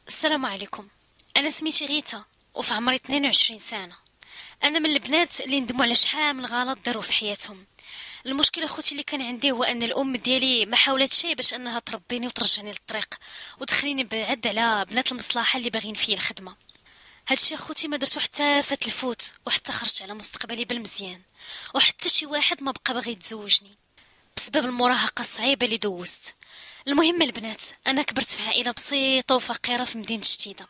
السلام عليكم. انا سميتي غيتا وفي عمري 22 سنه. انا من البنات اللي ندموا على شحال من غلط داروا في حياتهم. المشكله اخوتي اللي كان عندي هو ان الام ديالي ما حاولت شيء باش انها تربيني وترجعني للطريق وتخليني بعد على بنات المصلحه اللي باغيين فيا الخدمه. هادشي اخوتي ما درتو حتى فات الفوت وحتى خرجت على مستقبلي بالمزيان، وحتى شي واحد ما بقى باغي يتزوجني بسبب المراهقه الصعيبه اللي دوزت. المهم البنات، انا كبرت في عائله بسيطه وفقيره في مدينه جديده،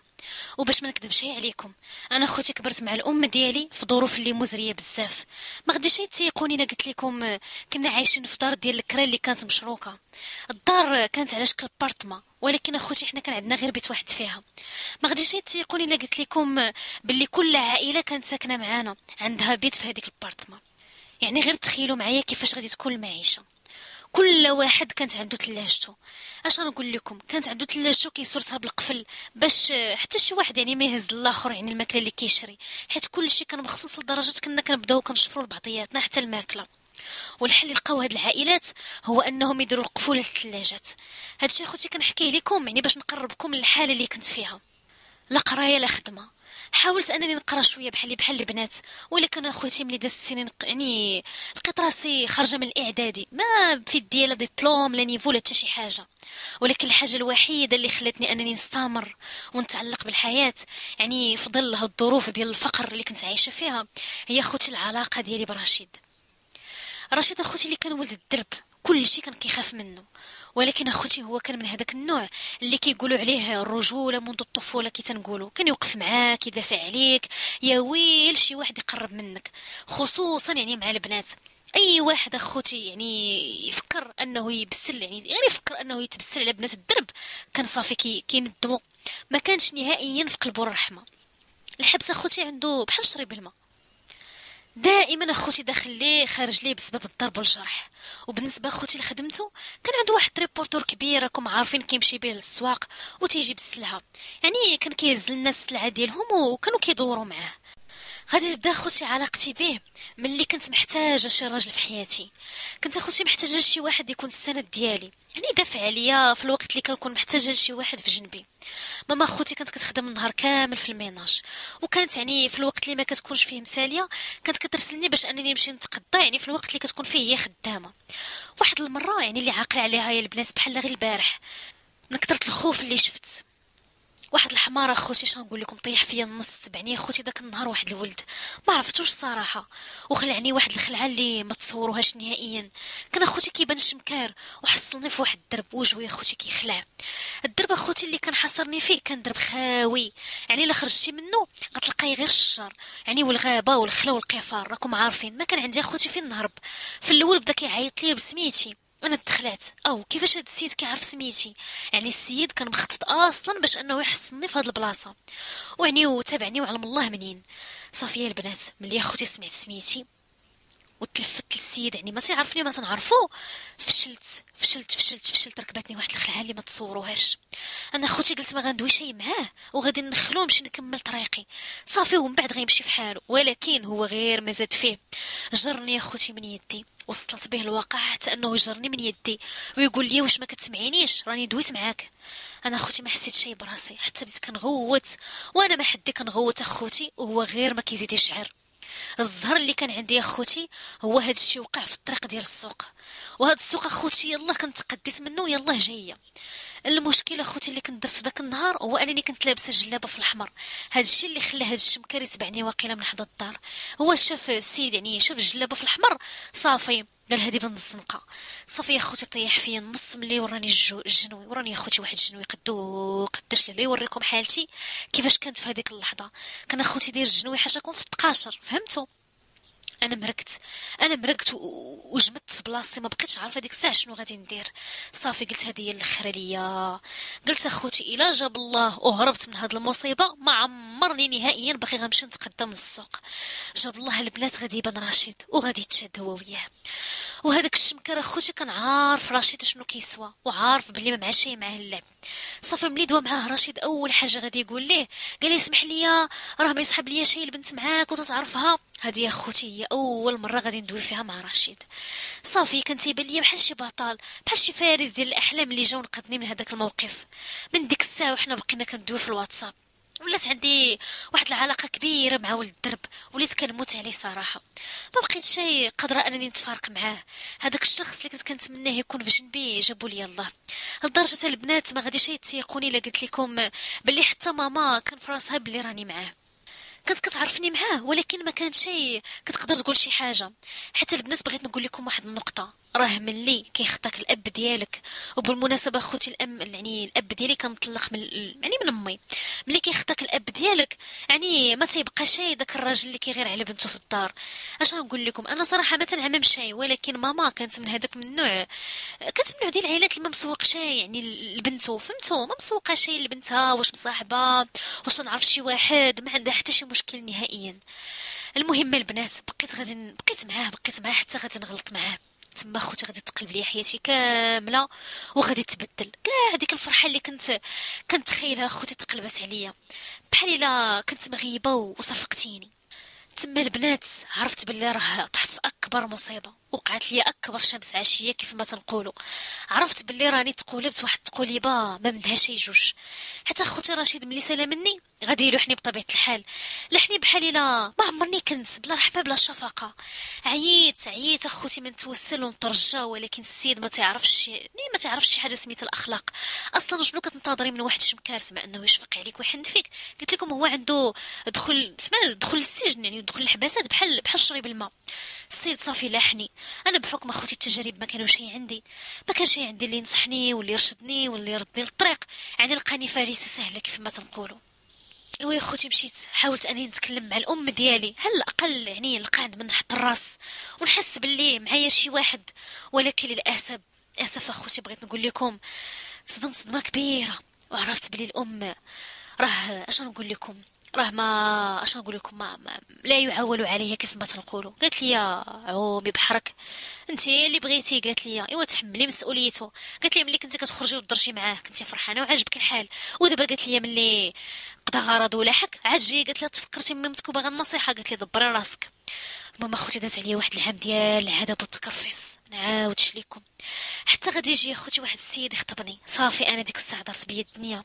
وباش ما نكذبش عليكم، انا خوتي كبرت مع الام ديالي في ظروف اللي مزريه بزاف. ما غاديش تيقوني الا قلت لكم كنا عايشين في دار ديال الكرا اللي كانت مشروكه. الدار كانت على شكل بارطما، ولكن اخوتي حنا كان عندنا غير بيت واحد فيها. ما غاديش تيقوني الا قلت لكم باللي كل عائله كانت ساكنه معانا عندها بيت في هذيك البارطما. يعني غير تخيلوا معايا كيفاش غادي تكون المعيشه. كل واحد كانت عنده ثلاجته. اش غنقول لكم، كانت عنده ثلاجته كيسرتها بالقفل باش حتى شي واحد يعني ما يهز الاخر يعني الماكله اللي كيشري، حيت كل شيء كان مخصوص لدرجه كنا كنبداو كنشفروا لبعضياتنا حتى الماكله. والحل اللي لقاو هاد العائلات هو انهم يديروا القفول للثلاجات. هادشي اخوتي كنحكيه لكم يعني باش نقربكم من الحاله اللي كنت فيها. لا قرايه لا خدمه. حاولت انني نقرا شويه بحال البنات، ولكن اخوتي ملي داز السنين يعني لقيت راسي خارجه من الاعدادي ما في يدي لا دبلوم لا نيفو لا حتى شي حاجه. ولكن الحاجه الوحيده اللي خلتني انني نستمر ونتعلق بالحياه، يعني في ظل هاد الظروف ديال الفقر اللي كنت عايشه فيها، هي اخوتي العلاقه ديالي برشيد. رشيد اخوتي اللي كان ولد الدرب، كل شيء كان كيخاف منه. ولكن اخوتي هو كان من هذاك النوع اللي كيقولوا عليه الرجوله منذ الطفوله، كي تنقولوا كان يوقف معاك يدافع عليك. يا ويل شي واحد يقرب منك، خصوصا يعني مع البنات. اي واحد اخوتي يعني يفكر انه يبسل، يعني غير يفكر انه يتبسل على بنات الدرب، كان صافي كيندمو. ما كانش نهائيا في قلبه الرحمه. الحبس اخوتي عنده بحال شرب الماء، دائما اخوتي داخل ليه خارج ليه بسبب الضرب والجرح. وبالنسبه اخوتي لخدمته، كان عنده واحد ريبورتور كبير راكم عارفين كيمشي به للسواق وتيجي بالسلعه، يعني كان كيهز للناس السلعه ديالهم وكانوا كيدوروا معاه. غادي تبدا اخوتي علاقتي به ملي كنت محتاجه شي راجل في حياتي. كنت اخوتي محتاجه لشي واحد يكون السند ديالي، يعني يدافع عليا في الوقت اللي كنكون محتاجه لشي واحد في جنبي. ماما اخوتي كانت كتخدم النهار كامل في الميناج، وكانت يعني في الوقت اللي ما كتكونش فيه مساليه كانت كترسلني باش انني نمشي نتقضى، يعني في الوقت اللي كتكون فيه هي خدامه. واحد المره يعني اللي عاقله عليها يا البنات بحال غير البارح، من كثرة الخوف اللي شفت واحد الحمار اخوتي، شنقول لكم، طيح فيا النص. تبعني اخوتي داك النهار واحد الولد ما عرفتوش صراحه، وخلعني واحد الخلعه اللي ما تصوروهاش نهائيا. كان اخوتي كيبان شمكار وحصلني في واحد الدرب وجهي اخوتي كيخلع. الدرب اخوتي اللي كان حاصرني فيه كان درب خاوي، يعني الا خرجتي منه غتلقاي غير الشر، يعني والغابه والخلا والقفار راكم عارفين. ما كان عندي اخوتي فين نهرب. في الاول بدا كيعيط لي بسميتي، انا دخلت او كيفاش هاد السيد كيعرف سميتي؟ يعني السيد كان مخطط اصلا باش انه يحصلني في هاد البلاصه، ويعني وتابعني وعلم الله منين. صافي يا البنات، ملي اخوتي سمعت سميتي وتلفت للسيد، يعني ما تيعرفني ما تنعرفو، فشلت ركبتني واحد الخلعه اللي ما تصوروهاش. انا اخوتي قلت ما غندوي شي معاه وغادي نخلو نمشي نكمل طريقي صافي، ومن بعد غيمشي في حاله. ولكن هو غير ما زاد فيه، جرني اخوتي من يدي، وصلت به الواقع حتى انه يجرني من يدي ويقول لي واش ما كتسمعينيش راني دويت معاك. انا اخوتي ما حسيت شي براسي، حتى بديت كنغوت، وانا ما حدي كنغوت اخوتي وهو غير ما كيزيد يشعر. الزهر اللي كان عندي اخوتي هو هاد الشي وقع في الطريق ديال السوق، وهاد السوق اخوتي يلاه كنت تقديت منه يلاه جايه. المشكل اخوتي اللي كنت درت في داك النهار هو انني كنت لابسه جلابه في الاحمر. هاد الشيء اللي خلى هاد الشمكار يتبعني واقيلا من حدا الدار. هو شاف السيد يعني شاف الجلابه في الاحمر، صافي قال هادي بنت الزنقه. صافي يا اخوتي طيح فيا النص ملي وراني الجنوي، وراني يا اخوتي واحد الجنوي قدو قداش لا يوريكم حالتي كيفاش كانت في هذيك اللحظه. كان اخوتي داير الجنوي حاجه كون في التقاشر، فهمتوا؟ انا مرقت وجمدت في بلاصتي، ما بقيتش عارفه ديك الساعه شنو غادي ندير. صافي قلت هذه هي الاخره ليا. قلت اخوتي الا جاب الله وهربت من هاد المصيبه ما عمرني نهائيا باقي غنمشي نتقدم للسوق. جاب الله البنات غادي يبان رشيد وغادي يتشاد هو وياه. وهذاك الشمكر اخوتي كان عارف رشيد شنو كيسوى وعارف بلي ما معاشي معاه اللعب. صافي ملي دوا معاه رشيد اول حاجه غادي يقول ليه، قال لي اسمح لي راه ما يسحب ليا شي البنت معاك وتتعرفها. هذه يا اخوتي هي اول مره غادي ندوي فيها مع رشيد. صافي كان تيبان ليا بحال شي بطل، بحال شي فارس ديال الاحلام اللي جا ونقذني من هذاك الموقف. من ديك الساعه وحنا بقينا كندوي في الواتساب، ولات عندي واحد العلاقه كبيره مع ولد الدرب، وليت كنموت عليه صراحه. ما بقيت شي قادره انني نتفارق معاه. هذاك الشخص اللي كنت كنتمناه يكون في جنبي جابوا لي الله. لدرجه البنات ما غاديش يتيقوني الا قلت لكم بلي حتى ماما كان في راسها بلي راني معاه. كانت كتعرفني معاه ولكن ما كانت شي كتقدر تقول شي حاجه. حتى البنات بغيت نقول لكم واحد النقطه، راه ملي كيخطاك الاب ديالك، وبالمناسبه خوتي الام يعني الاب ديالي كان مطلق من يعني من امي، ملي كيخطاك الاب ديالك يعني ما تيبقى شي داك الراجل اللي كيغير على بنته في الدار. اش غنقول لكم، انا صراحه ما تنعمم شي، ولكن ماما كانت من هذاك من النوع، كانت من النوع ديال العائلات اللي ما مسوق شي يعني لبنته، فهمتوا، ما مسوقه شي لبنتها، واش مصاحبه واش نعرف شي واحد، ما عندها حتى شي مشكل نهائيا. المهم البنات بقيت معاه حتى غادي نغلط معاه. تما خوتي غادي تقلب لي حياتي كامله وغادي تبدل كاع ديك الفرحه اللي كنت تخيلها خوتي تقلبت عليا، بحال الا كنت مغيبه وصرفقتيني. تما البنات عرفت بلي راه طحت في اكبر مصيبه، وقعت لي اكبر شمس عشيه كيف ما تنقولوا. عرفت بلي راني تقولبت واحد التقوليبه ما منها شي جوج. حتى خوتي رشيد ملي سالا مني غادي يلوحني بطبيعه الحال، لحني بحال الا ما عمرني كنت، بلا رحمه بلا شفقه. عييت اخوتي من نتوسل ونترجى، ولكن السيد ما تعرفش شي حاجه سميتها الاخلاق. اصلا شنو كتنتظري من واحد شمكار سمع انه يشفق عليك ويحن فيك؟ قلت لكم هو عنده دخل للسجن، يعني دخل الحباسات بحال شرب الماء. السيد صافي لاحني. انا بحكم اخوتي التجارب ما كانوا شي عندي، ما كان شي عندي اللي ينصحني واللي يرشدني واللي يردني للطريق، يعني لقاني فريسه سهله كيف ما تنقولوا. ايوا يا خوتي مشيت حاولت اني نتكلم مع الام ديالي على الاقل يعني نقعد من تحت الراس ونحس باللي معايا شي واحد. ولكن للاسف اخوتي بغيت نقول لكم صدمت صدمه كبيره، وعرفت بلي الام راه اش نقول لكم، راه ما اش نقول لكم لا يعول عليا كيف ما تنقولوا. قالت لي يا عومي بحرك انت اللي بغيتي، قالت لي ايوا تحملي مسؤوليته. قالت لي ملي كنتي كتخرجي وتدرجي معاه كنتي فرحانه وعاجبك الحال، ودابا قالت لي ملي قضى غرض ولاحك عاد جاي قالت لي تفكرتي مامتك وباغا النصيحه، قالت لي دبري راسك. ماما خوتي داز عليا واحد العام ديال العذاب والتكرفيس نعاودش ليكم. حتى غادي يجي اخوتي واحد السيد يخطبني، صافي انا ديك الساعه دارت بيا الدنيا.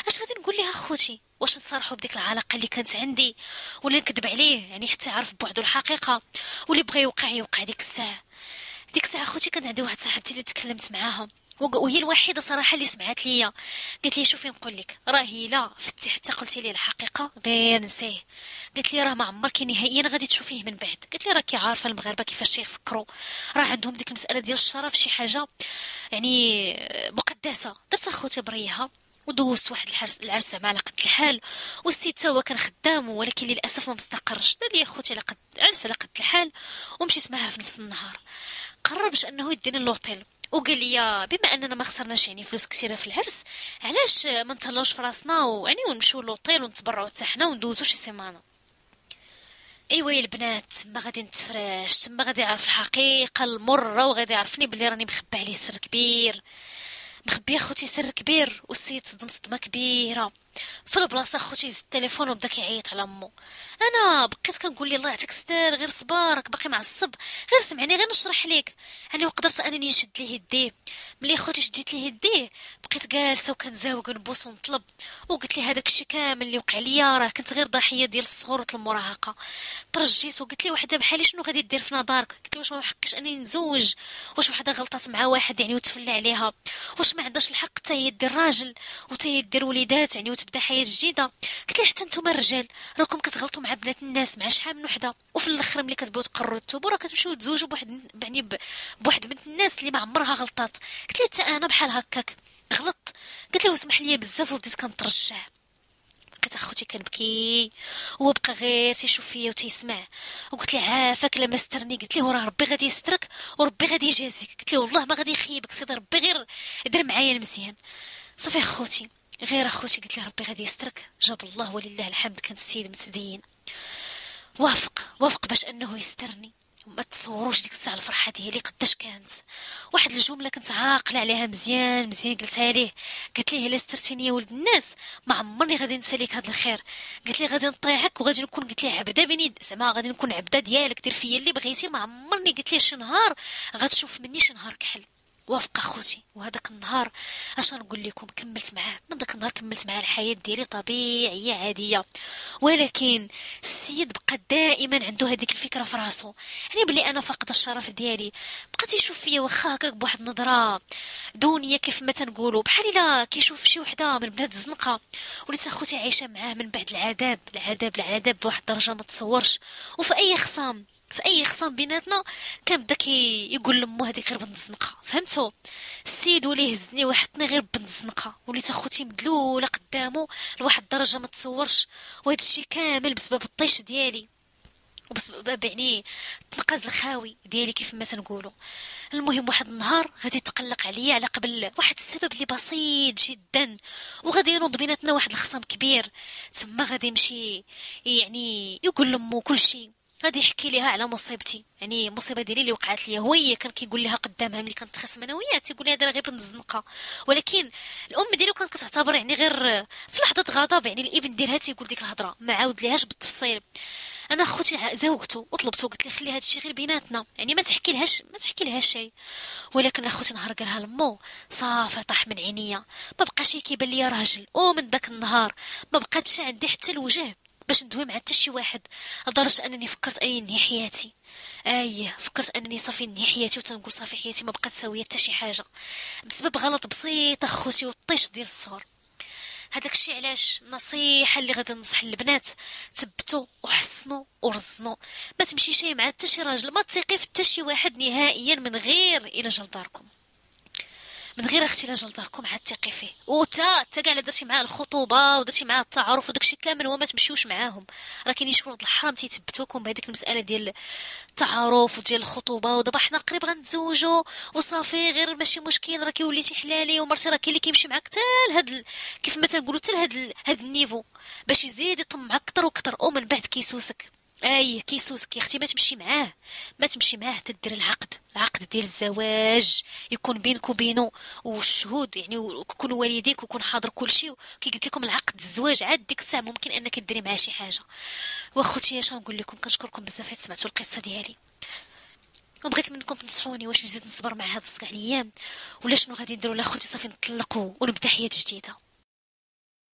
اش غادي نقول لها اخوتي؟ واش نصارحوا بديك العلاقه اللي كانت عندي، ولا نكذب عليه يعني حتى يعرف بوحدو الحقيقه، واللي بغى يوقع ديك الساعه. ديك الساعه اخوتي كانت عندي واحد صاحبتي اللي تكلمت معاها، وهي الوحيده صراحه اللي سمعت ليا. قالت لي شوفي نقول لك، راهي لا فتي حتى قلتي لي الحقيقه غير نسيه. قالت لي راه ما عمرك نهائيا غادي تشوفيه من بعد. قالت لي راكي عارفه المغاربه كيفاش يفكروا، راه عندهم ديك المساله ديال الشرف شي حاجه يعني مقدسه. درت اخوتي بريها ودوزت واحد العرس زعما على قد الحال، والسيد تا هو كان خدام ولكن للاسف ما مستقرش. دار لي اخوتي على قد عرس على قد الحال، ومشيت معاه في نفس النهار. قرر باش انه يديني لوطيل، وقال لي بما اننا ما خسرناش يعني فلوس كثيره في العرس، علاش ما نتهلاوش في راسنا ويعني ونمشيو لوطيل ونتبرعوا حتى حنا وندوزو شي سيمانه. ايوا يا البنات تما غادي نتفرج، تما غادي يعرف الحقيقه المره، وغادي يعرفني بلي راني مخبي عليه سر كبير، مخبيه اخوتي سر كبير. والسيد صدم صدمه كبيره في البلاصه. اخوتي هز التليفون وبدا كيعيط على امو. انا بقيت كنقول لي الله يعطيك ستار، غير صبارك باقي معصب، غير سمعني غير نشرح لك. يعني وقدرت انني نشد ليه يديه. ملي اخوتي شديت ليه يديه بقيت جالسه وكنزاوق ونبوس ونطلب، وقلت لي هذاك الشيء كامل اللي وقع ليا راه كنت غير ضحيه ديال الصغور المراهقه. ترجيت وقلت لي وحده بحالي شنو غادي دير في نظرك؟ قلت لي واش ما حقش انني نتزوج؟ واش وحده غلطات مع واحد يعني وتفلى عليها؟ واش ما عندهاش الحق حتى هي دير راجل وحتى هي دير وليدات يعني وتبدا حياه جديده؟ قلت لي حتى نتوما الرجال راكم كتغلطوا مع بنات الناس مع شحال من وحده، وفي الاخر ملي كتبغيو تقرروا تتوبوا راه كتمشيو تزوجوا بواحد بنت الناس اللي ما عمرها غلطات. قلت لي حتى انا بحال هكاك غلطت. قلت له اسمح لي بزاف وبديت كنترجع. بقيت اخوتي كنبكي وهو بقى غير تيشوف فيا وتيسمع. وقلت لي عافاك لما سترني، قلت لي وراه ربي غادي يسترك وربي غادي يجازيك. قلت لي والله ما غادي يخيبك سيدي ربي، غير دير معايا المزيان. صافي اخوتي غير اخوتي قلت لي ربي غادي يسترك، جاب الله ولله الحمد. كان السيد متدين، وافق باش انه يسترني. ما تصوروش ديك الساعه الفرحه ديالي قداش كانت. واحد الجمله كنت عاقله عليها مزيان مزيان قلتها ليه، قلت ليه الا سترتيني يا ولد الناس ما عمرني غادي نسى ليك هذا الخير. قلت ليه غادي نطيعك وغادي نكون، قلت ليه عبده بيني زعما غادي نكون عبده ديالك، دير فيا اللي بغيتي. ما عمرني قلت ليه شي نهار غتشوف مني شي نهار كحل. وافق اخوتي. وهذاك النهار اش غنقول لكم، كملت معاه من داك النهار، كملت معاه الحياه ديالي طبيعيه عاديه. ولكن السيد بقى دائما عنده هذيك الفكره في راسو، يعني بلي انا فاقده الشرف ديالي. بقى تيشوف فيا واخا هكاك بواحد النظره دونيه كيف ما تنقولوا، بحال الا كيشوف شي وحده من بنات الزنقه. وليت اخوتي عايشه معاه من بعد العذاب بواحد الدرجه ما تصورش. وفي اي خصام، في اي خصام بيناتنا كان بدا يقول لمو هذيك غير بنت الزنقه، فهمتوا؟ السيد ولي هزني وحطني غير بنت الزنقه، وليت اخوتي مدلوله قدامه لواحد الدرجه ما تصورش. وهذا الشيء كامل بسبب الطيش ديالي، وبسبب يعني التنقاز الخاوي ديالي كيف ما تنقولوا. المهم واحد النهار غادي يتقلق عليا على قبل واحد السبب اللي بسيط جدا، وغادي ينوض بيناتنا واحد الخصام كبير. تما غادي يمشي يعني يقول لامو كل شيء، غادي يحكي ليها على مصيبتي، يعني المصيبه ديالي اللي وقعت ليا. هي كان كيقول لها قدامها ملي كنت خصم انا وياه، تيقول لها دايره غير بنت الزنقه. ولكن الام ديالي كانت كتعتبر يعني غير في لحظه غضب يعني الابن ديالها تيقول ديك الهضره، ما عاود ليهاش بالتفصيل. انا اختي زوجته وطلبته، قلت لي خلي هذا الشيء غير بيناتنا، يعني ما تحكي لهاش شيء. ولكن اختي نهار قالها لمو صافي طاح من عينيا، ما بقاش كيبان ليا راجل. ومن داك النهار ما بقاتش عندي حتى الوجه باش ندوي مع حتى شي واحد، لدرجه انني فكرت اني ننهي حياتي. فكرت انني صافي ننهي حياتي، وتنقول صافي حياتي ما بقات ساويه حتى شي حاجه بسبب غلط بسيط اخوتي والطيش ديال الصغر. هذاك الشيء علاش النصيحه اللي غادي ننصح البنات، ثبتوا وحسنوا ورزنوا. ما تمشيش مع حتى شي راجل، ما تثقي في حتى شي واحد نهائيا من غير الى جل داركم، من غير اختي لا جل داركم عاد تثقي فيه. وتا كاع درتي معاه الخطوبه ودرتي معاه التعارف وداكشي كامل وما تمشيوش معاهم، راه كاينين شي ولاد الحرام تيثبتوكم بهذيك المساله ديال التعارف وديال الخطوبه. ودابا حنا قريب غنتزوجوا وصافي غير ماشي مشكل، راكي وليتي حلالي ومرتي، راه كاين اللي كيمشي معاك حتى كيف ما تنقولوا حتى لهاد النيفو باش يزيد يطمع اكثر واكثر، ومن بعد كيسوسك. كيسوسك يا اختي، ما تمشي معاه، ما تمشي معاه حتى دير العقد ديال الزواج يكون بينك وبينه والشهود، يعني ويكونوا والديك ويكون حاضر كل شيء. كي قلت لكم العقد الزواج عاد ديك الساعه ممكن انك ديري معاه شي حاجه. واخوتي اش نقول لكم، كنشكركم بزاف حيت سمعتوا القصه ديالي، وبغيت منكم تنصحوني واش نزيد نصبر مع هاد الصقع الايام ولا شنو غادي نديروا. لاخوتي صافي نطلقوا ونبدا حياه جديده.